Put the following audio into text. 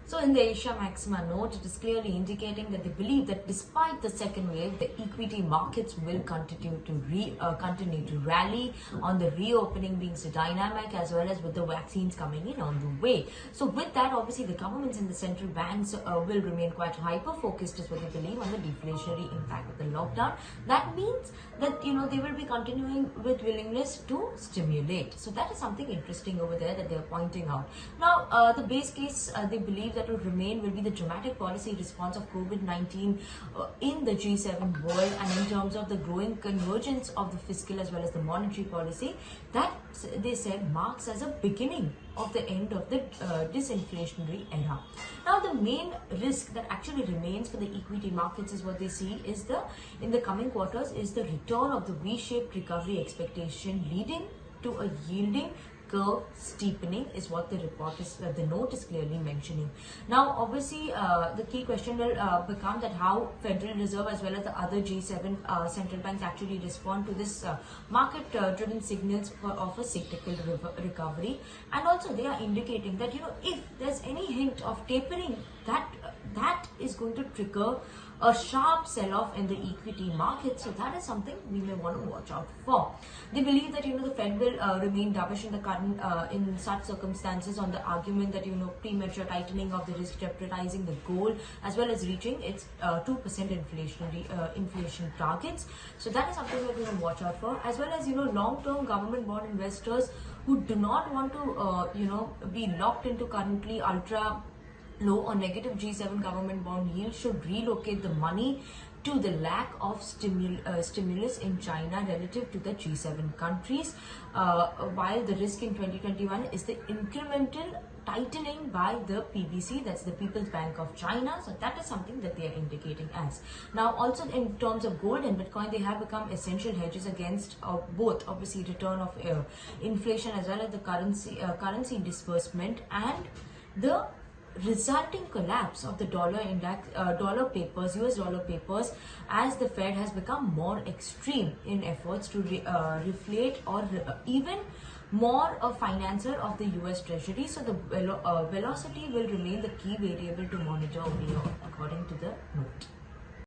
So in the Asia Maxima note, it is clearly indicating that they believe that despite the second wave, the equity markets will continue to rally on the reopening being so dynamic, as well as with the vaccines coming in on the way. So with that, obviously the governments and the central banks will remain quite hyper focused, is what they believe, on the deflationary impact of the lockdown. That means that they will be continuing with willingness to stimulate. So that is something interesting over there that they are pointing out. Now the base case they believe that will remain will be the dramatic policy response of COVID-19 in the G7 world, and in terms of the growing convergence of the fiscal as well as the monetary policy, that they said marks as a beginning of the end of the disinflationary era. Now the main risk that actually remains for the equity markets is what they see is in the coming quarters is the return of the V-shaped recovery expectation, leading to a yielding curve steepening, is what the note is clearly mentioning. Now obviously the key question will become that how Federal Reserve as well as the other G7 central banks actually respond to this market driven signals of a cyclical recovery. And also they are indicating that if there's any hint of tapering, that is going to trigger a sharp sell-off in the equity market. So that is something we may want to watch out for. They believe that the Fed will remain dovish in the current in such circumstances on the argument that premature tightening of the risk jeopardizing the goal as well as reaching its 2% inflation targets. So that is something we're going to watch out for, as well as long-term government bond investors who do not want to be locked into currently ultra low or negative G7 government bond yield should relocate the money to the lack of stimulus in China relative to the G7 countries, while the risk in 2021 is the incremental tightening by the PBC, that's the People's Bank of China. So that is something that they are indicating as. Now also in terms of gold and Bitcoin, they have become essential hedges against both obviously return of inflation as well as the currency disbursement and the resulting collapse of the dollar index, US dollar papers, as the Fed has become more extreme in efforts to reflate or even more a financer of the US Treasury. So the velocity will remain the key variable to monitor over here, according to the note.